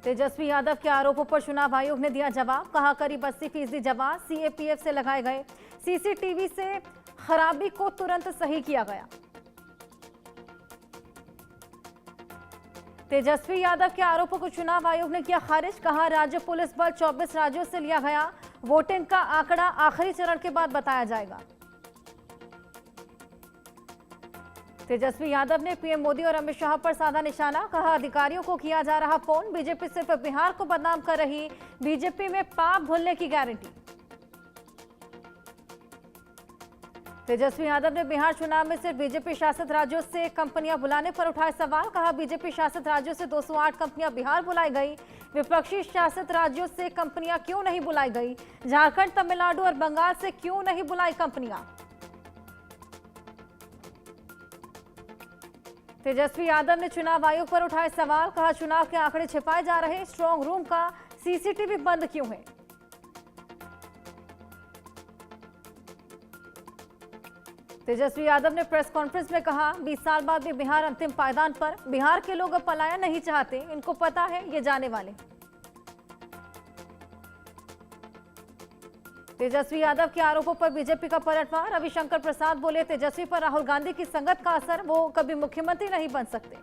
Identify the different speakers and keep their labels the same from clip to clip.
Speaker 1: तेजस्वी यादव के आरोपों पर चुनाव आयोग ने दिया जवाब। कहा करीब 80% जवाब सीएपीएफ से लगाए गए, सीसीटीवी से खराबी को तुरंत सही किया गया। तेजस्वी यादव के आरोपों को चुनाव आयोग ने किया खारिज। कहा राज्य पुलिस बल 24 राज्यों से लिया गया, वोटिंग का आंकड़ा आखिरी चरण के बाद बताया जाएगा। तेजस्वी यादव ने पीएम मोदी और अमित शाह पर साधा निशाना। कहा अधिकारियों को किया जा रहा फोन, बीजेपी सिर्फ बिहार को बदनाम कर रही, बीजेपी में पाप भूलने की गारंटी। तेजस्वी यादव ने बिहार चुनाव में सिर्फ बीजेपी शासित राज्यों से कंपनियां बुलाने पर उठाए सवाल। कहा बीजेपी शासित राज्यों से 208 कंपनियां बिहार बुलाई गई, विपक्षी शासित राज्यों से कंपनियां क्यों नहीं बुलाई गई, झारखंड, तमिलनाडु और बंगाल से क्यों नहीं बुलाई कंपनियां। तेजस्वी यादव ने चुनाव आयोग पर उठाए सवाल। कहा चुनाव के आंकड़े छिपाए जा रहे, स्ट्रांग रूम का सीसीटीवी बंद क्यों है। तेजस्वी यादव ने प्रेस कॉन्फ्रेंस में कहा 20 साल बाद भी बिहार अंतिम पायदान पर, बिहार के लोग अब पलायन नहीं चाहते, इनको पता है ये जाने वाले। तेजस्वी यादव के आरोपों पर बीजेपी का पलटवार। रविशंकर प्रसाद बोले तेजस्वी पर राहुल गांधी की संगत का असर, वो कभी मुख्यमंत्री नहीं बन सकते।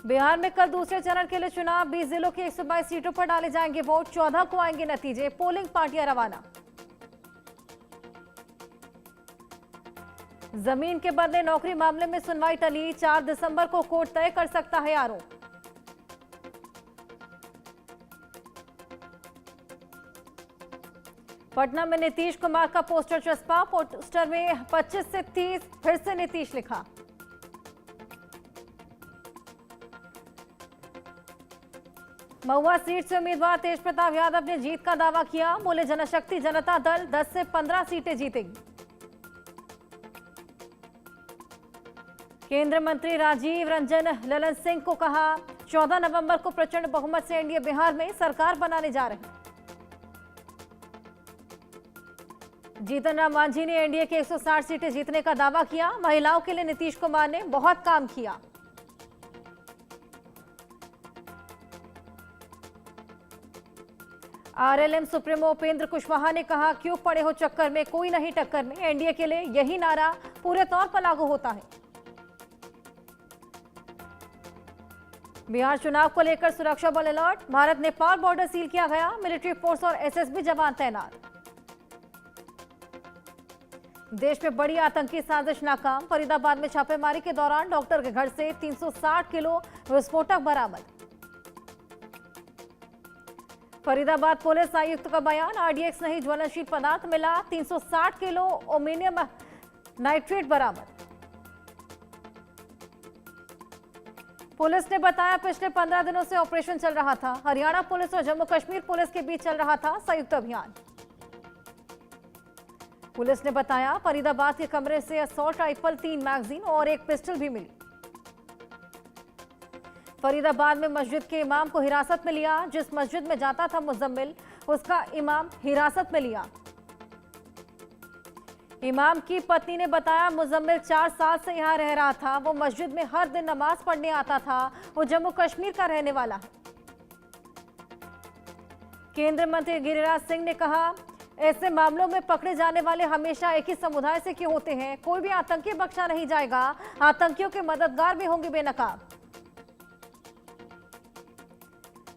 Speaker 1: बिहार में कल दूसरे चरण के लिए चुनाव, 20 जिलों की 122 सीटों पर डाले जाएंगे वोट, 14 को आएंगे नतीजे, पोलिंग पार्टियां रवाना। जमीन के बदले नौकरी मामले में सुनवाई टली, 4 दिसंबर को कोर्ट तय कर सकता है आरोप। पटना में नीतीश कुमार का पोस्टर चस्पा, पोस्टर में 25 से 30 फिर से नीतीश लिखा। महुआ सीट से उम्मीदवार तेज प्रताप यादव ने जीत का दावा किया। बोले जनशक्ति जनता दल 10 से 15 सीटें जीतेगी। केंद्रीय मंत्री राजीव रंजन ललन सिंह को कहा 14 नवंबर को प्रचंड बहुमत से एनडीए बिहार में सरकार बनाने जा रहे हैं। जीतन राम मांझी ने एनडीए के 160 सीटें जीतने का दावा किया। महिलाओं के लिए नीतीश कुमार ने बहुत काम किया। आरएलएम सुप्रीमो उपेंद्र कुशवाहा ने कहा क्यों पड़े हो चक्कर में, कोई नहीं टक्कर में, एनडीए के लिए यही नारा पूरे तौर पर लागू होता है। बिहार चुनाव को लेकर सुरक्षा बल alert, Bharat Nepal border seal किया गया, मिलिट्री फोर्स और एसएसबी जवान तैनात। देश में बड़ी आतंकी साजिश नाकाम, फरीदाबाद में छापेमारी के दौरान डॉक्टर के घर से 360 किलो विस्फोटक बरामद। फरीदाबाद पुलिस आयुक्त का बयान, आरडीएक्स नहीं ज्वलनशील पदार्थ मिला, 360 किलो ओमिनियम नाइट्रेट बरामद। पुलिस ने बताया पिछले 15 दिनों से ऑपरेशन चल रहा था। हरियाणा पुलिस और जम्मू कश्मीर पुलिस के बीच चल रहा था संयुक्त अभियान। पुलिस ने बताया फरीदाबाद के कमरे से असॉल्ट राइफल, 3 मैगजीन और 1 पिस्टल भी मिली। फरीदाबाद में मस्जिद के इमाम को हिरासत में लिया। जिस मस्जिद में जाता था मुजम्मिल, उसका इमाम हिरासत में लिया। इमाम की पत्नी ने बताया मुजम्मिल 4 साल से यहां रह रहा था, वो मस्जिद में हर दिन नमाज पढ़ने आता था, वो जम्मू कश्मीर का रहने वाला है। केंद्रीय मंत्री गिरिराज सिंह ने कहा ऐसे मामलों में पकड़े जाने वाले हमेशा एक ही समुदाय से क्यों होते हैं, कोई भी आतंकी बख्शा नहीं जाएगा, आतंकियों के मददगार भी होंगे बेनकाब।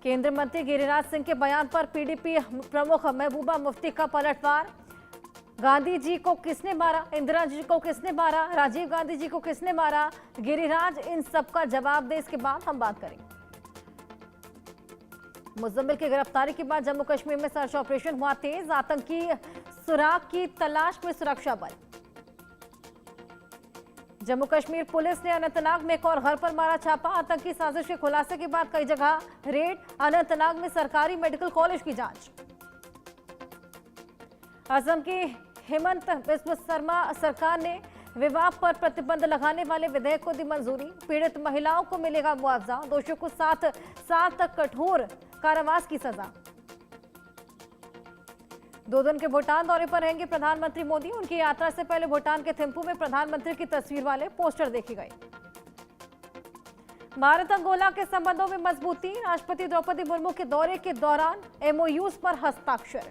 Speaker 1: केंद्रीय मंत्री गिरिराज सिंह के बयान पर पीडीपी प्रमुख महबूबा मुफ्ती का पलटवार। गांधी जी को किसने मारा, इंदिरा जी को किसने मारा, राजीव गांधी जी को किसने मारा, गिरिराज इन सब का जवाब दे, इसके बाद हम बात करेंगे। मुजम्मिल की गिरफ्तारी के बाद जम्मू कश्मीर में सर्च ऑपरेशन हुआ तेज, आतंकी सुराग की तलाश में सुरक्षा बल। जम्मू कश्मीर पुलिस ने अनंतनाग में एक और घर पर मारा छापा, आतंकी साजिश के खुलासे के बाद कई जगह रेड, अनंतनाग में सरकारी मेडिकल कॉलेज की जांच। असम की हेमंत बिस्व शर्मा सरकार ने विवाह पर प्रतिबंध लगाने वाले विधेयक को दी मंजूरी, पीड़ित महिलाओं को मिलेगा मुआवजा, दोषियों को 7 साल तक कठोर कारावास की सजा। 2 दिन के भूटान दौरे पर रहेंगे प्रधानमंत्री मोदी। उनकी यात्रा से पहले भूटान के थिम्पू में प्रधानमंत्री की तस्वीर वाले पोस्टर देखे गए। भारत अंगोला के संबंधों में मजबूती, राष्ट्रपति द्रौपदी मुर्मू के दौरे के दौरान एमओयूज पर हस्ताक्षर।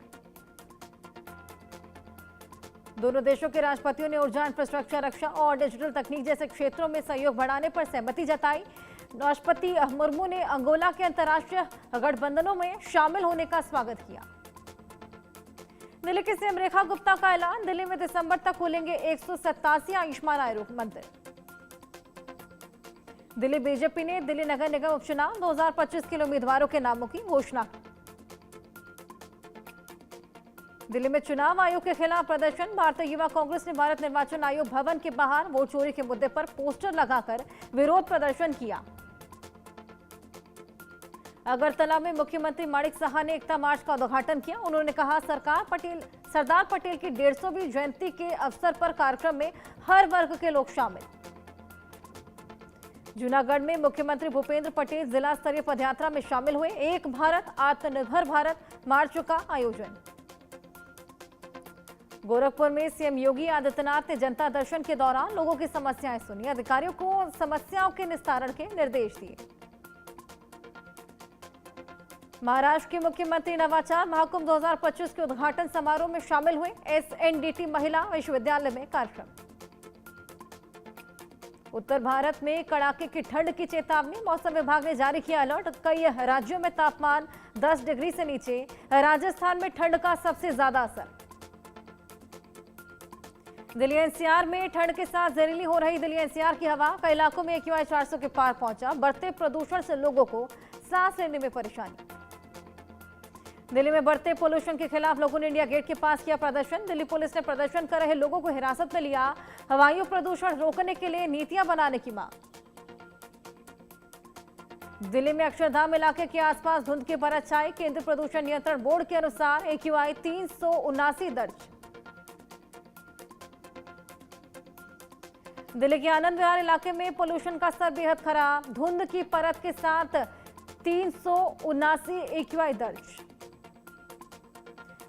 Speaker 1: दोनों देशों के राष्ट्रपतियों ने ऊर्जा, इंफ्रास्ट्रक्चर, रक्षा और डिजिटल तकनीक जैसे क्षेत्रों में सहयोग बढ़ाने पर सहमति जताई। राष्ट्रपति मुर्मू ने अंगोला के अंतर्राष्ट्रीय गठबंधनों में शामिल होने का स्वागत किया। दिल्ली की सीएम रेखा गुप्ता का ऐलान, दिल्ली में दिसंबर तक खुलेंगे 187 आयुष्मान आरोग्य मंदिर। दिल्ली बीजेपी ने दिल्ली नगर निगम उपचुनाव 2025 के उम्मीदवारों के नामों की घोषणा की। दिल्ली में चुनाव आयोग के खिलाफ प्रदर्शन, भारतीय युवा कांग्रेस ने भारत निर्वाचन आयोग भवन के बाहर वोट चोरी के मुद्दे पर पोस्टर लगाकर विरोध प्रदर्शन किया। अगरतला में मुख्यमंत्री माणिक साहा ने एकता मार्च का उद्घाटन किया। उन्होंने कहा, सरदार पटेल की 150वीं जयंती के अवसर पर कार्यक्रम में हर वर्ग के लोग शामिल। जूनागढ़ में मुख्यमंत्री भूपेंद्र पटेल जिला स्तरीय पदयात्रा में शामिल हुए। एक भारत आत्मनिर्भर भारत मार्च का आयोजन। गोरखपुर में सीएम योगी आदित्यनाथ ने जनता दर्शन के दौरान लोगों की समस्याएं सुनी, अधिकारियों को समस्याओं के निस्तारण के निर्देश दिए। महाराष्ट्र के मुख्यमंत्री नवाचार महाकुंभ 2025 के उद्घाटन समारोह में शामिल हुए। एसएनडीटी महिला विश्वविद्यालय में कार्यक्रम। उत्तर भारत में कड़ाके की ठंड की चेतावनी, मौसम विभाग ने जारी किया अलर्ट। कई राज्यों में तापमान 10 डिग्री से नीचे, राजस्थान में ठंड का सबसे ज्यादा असर। दिल्ली एनसीआर में ठंड के साथ जहरीली हो रही दिल्ली एनसीआर की हवा, कई इलाकों में AQI 400 के पार पहुंचा। बढ़ते प्रदूषण से लोगों को सांस लेने में परेशानी। दिल्ली में बढ़ते पोल्यूशन के खिलाफ लोगों ने इंडिया गेट के पास किया प्रदर्शन। दिल्ली पुलिस ने प्रदर्शन कर रहे लोगों को हिरासत में लिया। वायु प्रदूषण रोकने के लिए नीतियां बनाने की मांग। दिल्ली में अक्षरधाम इलाके के आसपास धुंध की परत छाई। केंद्रीय प्रदूषण नियंत्रण बोर्ड के अनुसार AQI 379 दर्ज। दिल्ली के आनंद विहार इलाके में पोल्यूशन का स्तर बेहद खराब, धुंध की परत के साथ 379 AQI दर्ज।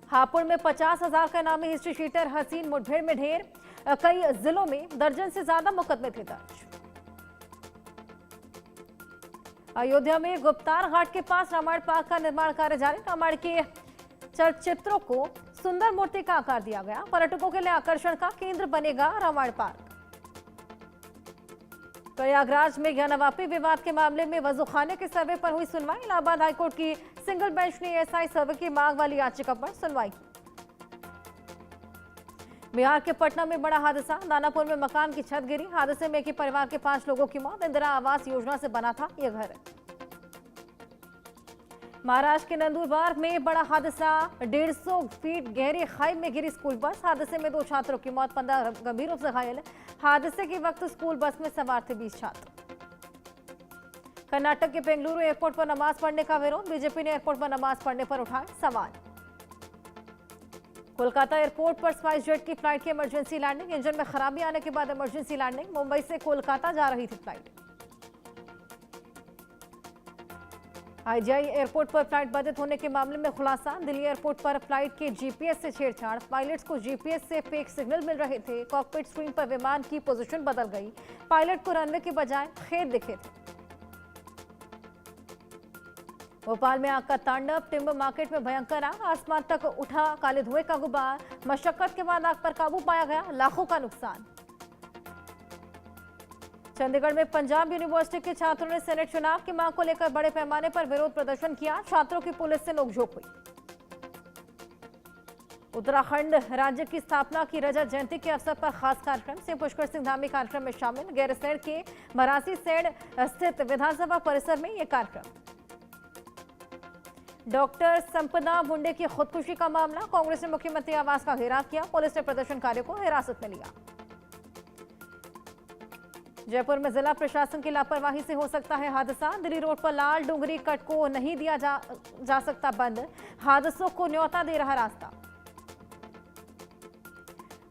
Speaker 1: हापुड़ में 50,000 का इनामी हिस्ट्री शीटर हसीन मुठभेड़ में ढेर, कई जिलों में दर्जन से ज्यादा मुकदमे थे दर्ज। अयोध्या में गुप्तार घाट के पास रामायण पार्क का निर्माण कार्य जारी। रामायण के चलचित्रों को सुंदर मूर्ति का आकार दिया गया। पर्यटकों के लिए आकर्षण का केंद्र बनेगा रामायण पार्क। प्रयागराज में ज्ञानवापी विवाद के मामले में वजूखाने के सर्वे पर हुई सुनवाई। इलाहाबाद हाईकोर्ट की सिंगल बेंच ने एएसआई सर्वे की मांग वाली याचिका पर सुनवाई की। बिहार के पटना में बड़ा हादसा, दानापुर में मकान की छत गिरी। हादसे में एक ही परिवार के 5 लोगों की मौत। इंदिरा आवास योजना से बना था यह घर। महाराष्ट्र के नंदुरबार में बड़ा हादसा, 150 फीट गहरी खाई में गिरी स्कूल बस। हादसे में 2 छात्रों की मौत, 15 गंभीर रूप से घायल। हादसे के वक्त स्कूल बस में सवार थे 20 छात्र। कर्नाटक के बेंगलुरु एयरपोर्ट पर नमाज पढ़ने का विरोध। बीजेपी ने एयरपोर्ट पर नमाज पढ़ने पर उठाए सवाल। कोलकाता एयरपोर्ट पर स्पाइस जेट की फ्लाइट की इमरजेंसी लैंडिंग। इंजन में खराबी आने के बाद इमरजेंसी लैंडिंग। मुंबई से कोलकाता जा रही थी फ्लाइट। IGI एयरपोर्ट पर फ्लाइट बाधित होने के मामले में खुलासा। दिल्ली एयरपोर्ट पर फ्लाइट के जीपीएस से छेड़छाड़। पायलट्स को जीपीएस से फेक सिग्नल मिल रहे थे। कॉकपिट स्क्रीन पर विमान की पोजीशन बदल गई। पायलट को रनवे के बजाय खेत दिखे थे। भोपाल में आग का तांडव, टिम्बर मार्केट में भयंकर आग। आसमान तक उठा काले धुएं का गुबार। मशक्कत के बाद आग पर काबू पाया गया, लाखों का नुकसान। चंडीगढ़ में पंजाब यूनिवर्सिटी के छात्रों ने सेनेट चुनाव की मांग को लेकर बड़े पैमाने पर विरोध प्रदर्शन किया। छात्रों की पुलिस से नोकझोंक हुई। उत्तराखंड राज्य की स्थापना की रजत जयंती के अवसर पर खास कार्यक्रम। सीएम पुष्कर सिंह धामी कार्यक्रम में शामिल। गैरसैंण के मरासी सैण स्थित विधानसभा परिसर में यह कार्यक्रम। डॉक्टर संपदा मुंडे की खुदकुशी का मामला, कांग्रेस ने मुख्यमंत्री आवास का घेराव किया। पुलिस ने प्रदर्शनकारियों को हिरासत में लिया। जयपुर में जिला प्रशासन की लापरवाही से हो सकता है हादसा। दिल्ली रोड पर लाल डूंगरी कट को नहीं दिया जा सकता बंद। हादसों को न्योता दे रहा रास्ता।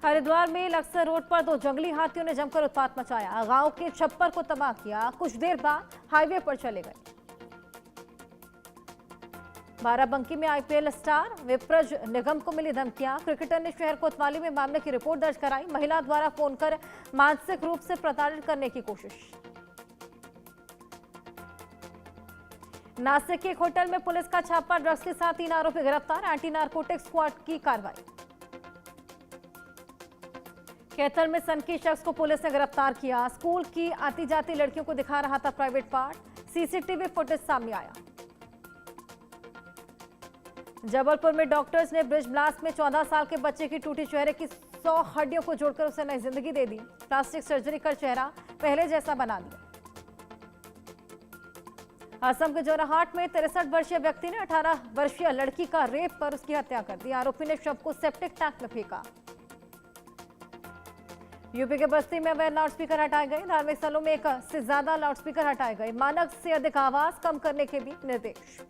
Speaker 1: हरिद्वार में लक्सर रोड पर 2 जंगली हाथियों ने जमकर उत्पात मचाया। गांव के छप्पर को तबाह किया। कुछ देर बाद हाईवे पर चले गए। बाराबंकी में IPL स्टार विप्रज निगम को मिली धमकियां। क्रिकेटर ने शहर कोतवाली में मामले की रिपोर्ट दर्ज कराई। महिला द्वारा फोन कर मानसिक रूप से प्रताड़ित करने की कोशिश। नासिक के एक होटल में पुलिस का छापा, ड्रग्स के साथ 3 आरोपी गिरफ्तार, एंटी नारकोटिक्स स्क्वाड की कार्रवाई। कैथल में सनकी शख्स को पुलिस ने गिरफ्तार किया, स्कूल की आती जाती लड़कियों को दिखा रहा था प्राइवेट पार्ट, सीसीटीवी फुटेज सामने आया। जबलपुर में डॉक्टर्स ने ब्रिज ब्लास्ट में 14 साल के बच्चे की टूटी चेहरे की 100 हड्डियों को जोड़कर उसे नई जिंदगी दे दी, प्लास्टिक सर्जरी कर चेहरा पहले जैसा बना दिया। असम के जोरहाट में 63 वर्षीय व्यक्ति ने 18 वर्षीय लड़की का रेप कर उसकी हत्या कर दी, आरोपी ने शव को सेप्टिक टैंक में फेंका। यूपी के बस्ती में अवैध लाउडस्पीकर हटाए गए, धार्मिक स्थलों में 1 से ज्यादा लाउडस्पीकर हटाए गए, मानक से अधिक आवाज कम करने के भी निर्देश।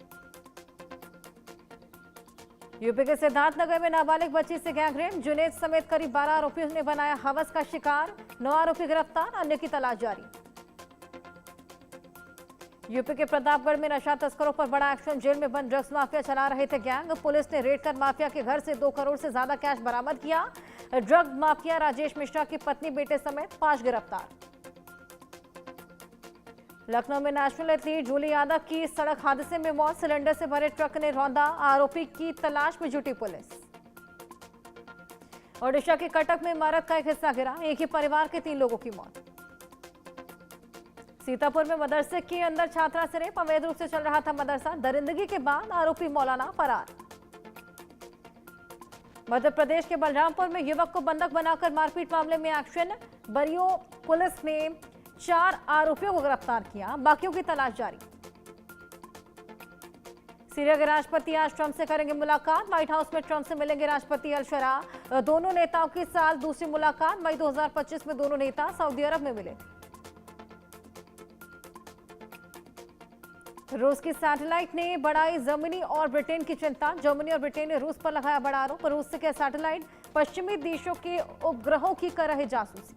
Speaker 1: यूपी के सिद्धार्थनगर में नाबालिग बच्ची से गैंगरेप, जुनैद समेत करीब 12 आरोपियों ने बनाया हवस का शिकार, 9 आरोपी गिरफ्तार, अन्य की तलाश जारी। यूपी के प्रतापगढ़ में नशा तस्करों पर बड़ा एक्शन, जेल में बंद ड्रग्स माफिया चला रहे थे गैंग, पुलिस ने रेड कर माफिया के घर से 2 करोड़ से ज्यादा कैश बरामद किया। ड्रग माफिया राजेश मिश्रा की पत्नी बेटे समेत 5 गिरफ्तार। लखनऊ में नेशनल एथलीट जूली यादव की सड़क हादसे में मौत, सिलेंडर से भरे ट्रक ने रौंदा, आरोपी की तलाश में जुटी पुलिस। ओडिशा के कटक में इमारत का एक हिस्सा गिरा, एक ही परिवार के 3 लोगों की मौत। सीतापुर में मदरसे के अंदर छात्रा से रेप, अवैध रूप से चल रहा था मदरसा, दरिंदगी के बाद आरोपी मौलाना फरार। मध्य प्रदेश के बलरामपुर में युवक को बंधक बनाकर मारपीट मामले में एक्शन, बरियो पुलिस ने 4 आरोपियों को गिरफ्तार किया, बाकियों की तलाश जारी। सीरिया के राष्ट्रपति आज ट्रंप से करेंगे मुलाकात, व्हाइट हाउस में ट्रंप से मिलेंगे राष्ट्रपति अल-शरा। दोनों नेताओं की साल दूसरी मुलाकात, मई 2025 में दोनों नेता सऊदी अरब में मिले। रूस की सैटेलाइट ने बढ़ाई जर्मनी और ब्रिटेन की चिंता, जर्मनी और ब्रिटेन ने रूस पर लगाया बड़ा आरोप, रूस के सैटेलाइट पश्चिमी देशों के उपग्रहों की कर रहे जासूसी।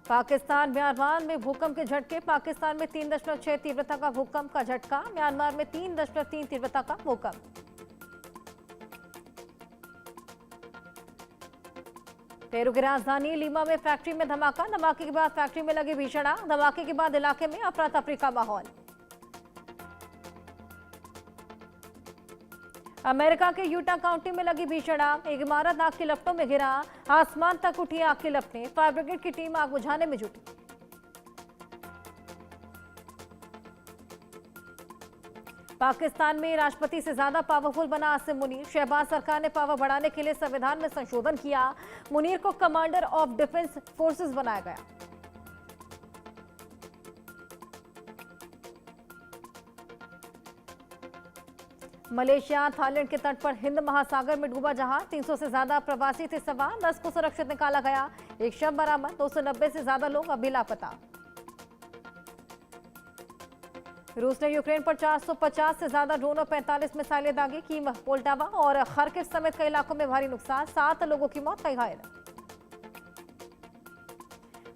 Speaker 1: पाकिस्तान म्यांमार में भूकंप के झटके, पाकिस्तान में 3.6 तीव्रता का भूकंप का झटका, म्यांमार में 3.3 तीव्रता का भूकंप। पेरू की राजधानी लीमा में फैक्ट्री में धमाका, धमाके के बाद फैक्ट्री में लगी भीषण आग, धमाके के बाद इलाके में अफरा तफरी का माहौल। अमेरिका के यूटा काउंटी में लगी भीषण आग, एक इमारत आग की लपटों में गिरा, आसमान तक उठी आग की लपटें, फायर ब्रिगेड की टीम आग बुझाने में जुटी। पाकिस्तान में राष्ट्रपति से ज्यादा पावरफुल बना आसिम मुनीर, शहबाज सरकार ने पावर बढ़ाने के लिए संविधान में संशोधन किया, मुनीर को कमांडर ऑफ डिफेंस फोर्सेस बनाया गया। मलेशिया थाईलैंड के तट पर हिंद महासागर में डूबा जहाज, 300 से ज्यादा प्रवासी थे सवार, 10 को सुरक्षित निकाला गया, एक शव बरामद, 290 से ज्यादा लोग अभी लापता। रूस ने यूक्रेन पर 450 से ज्यादा ड्रोन और 45 मिसाइलें दागी, कीव, पोल्टावा और खरकिव समेत कई इलाकों में भारी नुकसान, 7 लोगों की मौत, कई घायल।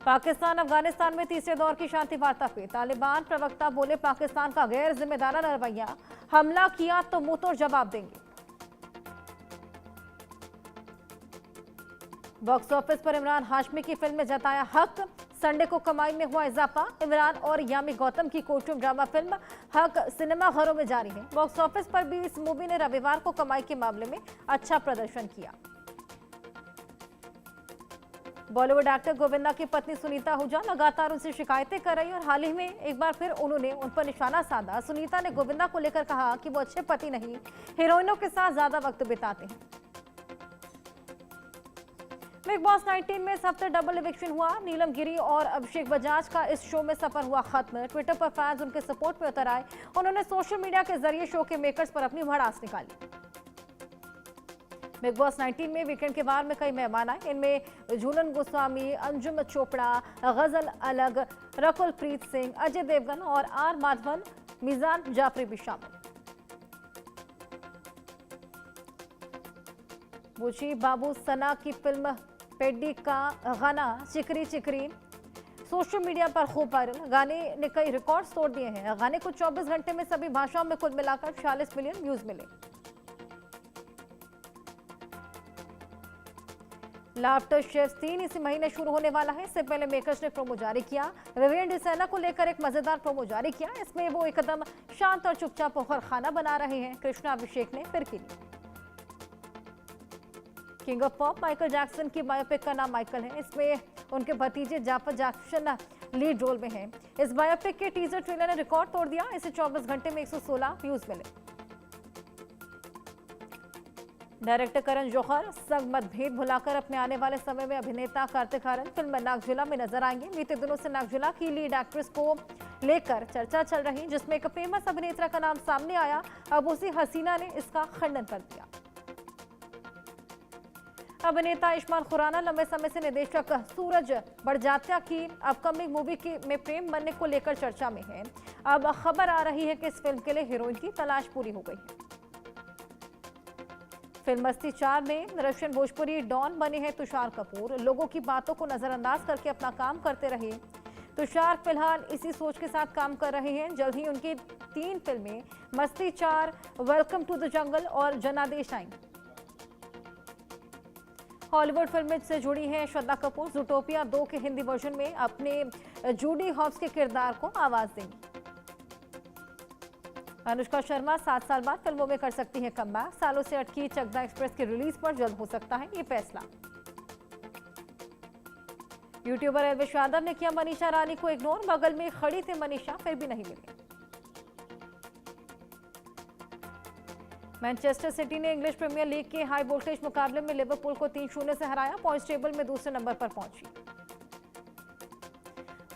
Speaker 1: पाकिस्तान अफगानिस्तान में तीसरे दौर की शांति वार्ता पे, तालिबान प्रवक्ता बोले पाकिस्तान का गैर जिम्मेदाराना रवैया, हमला किया तो मुंहतोड़ जवाब देंगे। बॉक्स ऑफिस पर इमरान हाशमी की फिल्म में जताया हक, संडे को कमाई में हुआ इजाफा, इमरान और यामी गौतम की कोर्टरूम ड्रामा फिल्म हक सिनेमाघरों में जारी है। बॉक्स ऑफिस पर भी इस मूवी ने रविवार को कमाई के मामले में अच्छा प्रदर्शन किया। बॉलीवुड एक्टर गोविंदा की पत्नी सुनीता आहूजा लगातार उनसे शिकायतें कर रही और हाल ही में एक बार फिर उन्होंने उन पर निशाना साधा। सुनीता ने गोविंदा को लेकर कहा कि वो अच्छे पति नहीं, हीरोइनों के साथ ज्यादा वक्त बिताते हैं। बिग बॉस 19 में इस हफ्ते डबल इविक्शन हुआ, नीलम गिरी और अभिषेक बजाज का इस शो में सफर हुआ खत्म। ट्विटर पर फैंस उनके सपोर्ट में उतर आए, उन्होंने सोशल मीडिया के जरिए शो के मेकर्स पर अपनी भड़ास निकाली। बिग बॉस 19 में वीकेंड के वार में कई मेहमान आए, इनमें झूलन गोस्वामी, अंजुम चोपड़ा, गजल अलग, रकुल प्रीत सिंह, अजय देवगन और आर माधवन, मिजान जाफरी भी शामिल। बुची बाबू सना की फिल्म पेड्डी का गाना चिकरी चिकरी सोशल मीडिया पर खूब वायरल, गाने ने कई रिकॉर्ड्स तोड़ दिए हैं। गाने को 24 घंटे में सभी भाषाओं में कुल मिलाकर 46 मिलियन व्यूज मिले। लाफ्टर शेफ्स 3 इसी महीने शुरू होने वाला है। इससे पहले मेकर्स ने प्रोमो जारी किया। विवियन डिसेना को लेकर एक मजेदार प्रोमो जारी किया। इसमें वो एकदम शांत और चुपचाप होकर खाना बना रहे हैं। कृष्णा अभिषेक ने फिर की। King of pop Michael Jackson की बायोपिक का नाम माइकल है। इसमें उनके भतीजे जाफर जैक्सन लीड रोल में हैं। इस बायोपिक के टीजर ट्रेलर ने रिकॉर्ड तोड़ दिया। इसे 24 घंटे में 116 व्यूज मिले। डायरेक्टर करण जौहर संग मतभेद भुलाकर अपने आने वाले समय में अभिनेता कार्तिक आर्यन फिल्म नागझुला में नजर आएंगे। बीते दिनों से नागझुला की लीड एक्ट्रेस को लेकर चर्चा चल रही, जिसमें एक फेमस अभिनेता का नाम सामने आया। अब उसी हसीना ने इसका खंडन कर दिया। अभिनेता आयुष्मान खुराना लंबे समय से निर्देशक सूरज बड़जात्या की अपकमिंग मूवी में प्रेम बनने को लेकर चर्चा में है। अब खबर आ रही है कि इस फिल्म के लिए हीरोइन की तलाश पूरी हो गई है। फिल्म मस्ती 4 में रशियन भोजपुरी डॉन बने हैं तुषार कपूर। लोगों की बातों को नजरअंदाज करके अपना काम करते रहे। तुषार फिलहाल इसी सोच के साथ काम कर रहे हैं। जल्द ही उनकी 3 फिल्में मस्ती 4, वेलकम टू द जंगल और जनादेश आएंगी। हॉलीवुड फिल्म से जुड़ी हैं श्रद्धा कपूर। ज़ूटोपिया 2 के हिंदी वर्जन में अपने जूडी हॉब्स के किरदार को आवाज देंगी। अनुष्का शर्मा 7 साल बाद फिल्मों में कर सकती है कमबैक। सालों से अटकी चकदा एक्सप्रेस की रिलीज पर जल्द हो सकता है ये फैसला। यूट्यूबर एल्विश यादव ने किया मनीषा रानी को इग्नोर। बगल में खड़ी थी मनीषा, फिर भी नहीं मिली। मैनचेस्टर सिटी ने इंग्लिश प्रीमियर लीग के हाई वोल्टेज मुकाबले में लिवरपूल को 3-0 से हराया। पॉइंट्स टेबल में दूसरे नंबर पर पहुंची।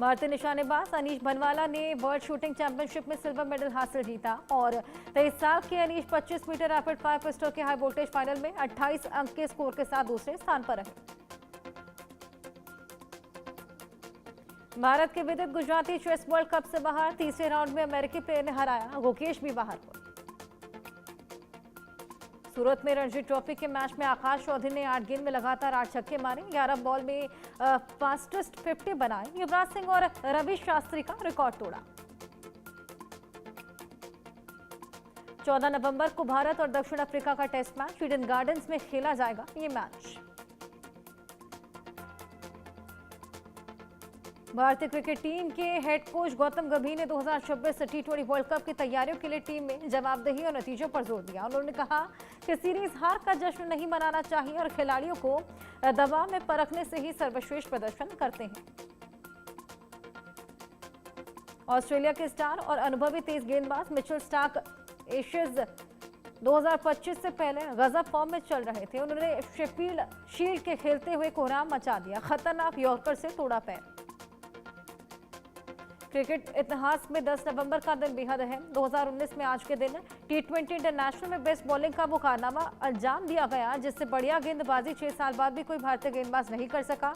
Speaker 1: भारतीय निशानेबाज अनीश भनवाला ने वर्ल्ड शूटिंग चैंपियनशिप में सिल्वर मेडल हासिल जीता और 23 साल के Anish 25 metre rapid fire pistol के हाई वोल्टेज फाइनल में 28 अंक के स्कोर के साथ दूसरे स्थान पर रहे। भारत के विदित गुजराती चेस वर्ल्ड कप से बाहर। तीसरे राउंड में अमेरिकी प्लेयर ने हराया गुकेश भी बाहर को। सूरत में रणजी ट्रॉफी के मैच में आकाश चौधरी ने 8 गेंद में लगातार 8 छक्के मारे। 11 बॉल में फास्टेस्ट 50 बनाए। युवराज सिंह और रवि शास्त्री का रिकॉर्ड तोड़ा। 14 नवंबर को भारत और दक्षिण अफ्रीका का टेस्ट मैच ईडन गार्डन्स में खेला जाएगा। ये मैच भारतीय क्रिकेट टीम के हेड कोच गौतम गंभीर ने 2026 T20 वर्ल्ड कप की तैयारियों के लिए टीम में जवाबदेही और नतीजों पर जोर दिया। उन्होंने कहा कि सीरीज हार का जश्न नहीं मनाना चाहिए और खिलाड़ियों को दबाव में परखने से ही सर्वश्रेष्ठ प्रदर्शन करते हैं। ऑस्ट्रेलिया के स्टार और अनुभवी तेज गेंदबाज मिचेल स्टार्क एशेज 2025 से पहले गजब फॉर्म में चल रहे थे। उन्होंने शेफील्ड शील्ड के खेलते हुए कोहराम मचा दिया। खतरनाक यॉर्कर से तोड़ा पैर। क्रिकेट इतिहास में 10 नवंबर का दिन बेहद अहम। 2019 में आज के दिन T20 इंटरनेशनल में बेस्ट बॉलिंग का वो कारनामा अंजाम दिया गया, जिससे बढ़िया गेंदबाजी 6 साल बाद भी कोई भारतीय गेंदबाज नहीं कर सका।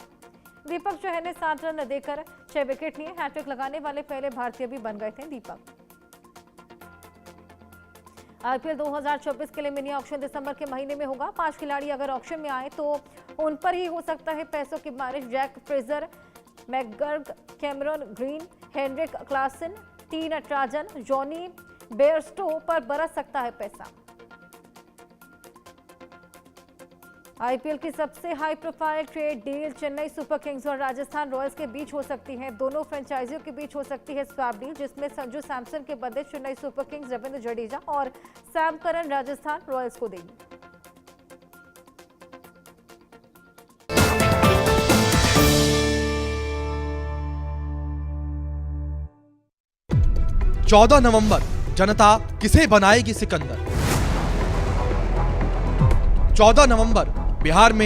Speaker 1: दीपक चहर ने 7 रन देकर 6 विकेट लिए। हैट्रिक लगाने वाले पहले भारतीय भी बन गए थे दीपक। IPL 2024 के लिए मिनी ऑक्शन दिसंबर के महीने में होगा। 5 खिलाड़ी अगर ऑक्शन में आए तो उन पर ही हो सकता है पैसों की बारिश। Jake Fraser, McGurk, Cameron Green, Heinrich Klaasen, T Natarajan, Jonny Bairstow पर बरस सकता है पैसा। IPL की सबसे high profile trade deal Chennai Super Kings और राजस्थान रॉयल्स के बीच हो सकती है। दोनों फ्रेंचाइजियों के बीच हो सकती है स्वैप डील, जिसमें संजू सैमसन के बदले चेन्नई सुपर किंग्स रविंद्र जडेजा और सैम करन राजस्थान रॉयल्स को देगी।
Speaker 2: चौदह नवंबर जनता किसे बनाएगी सिकंदर। 14 नवंबर बिहार में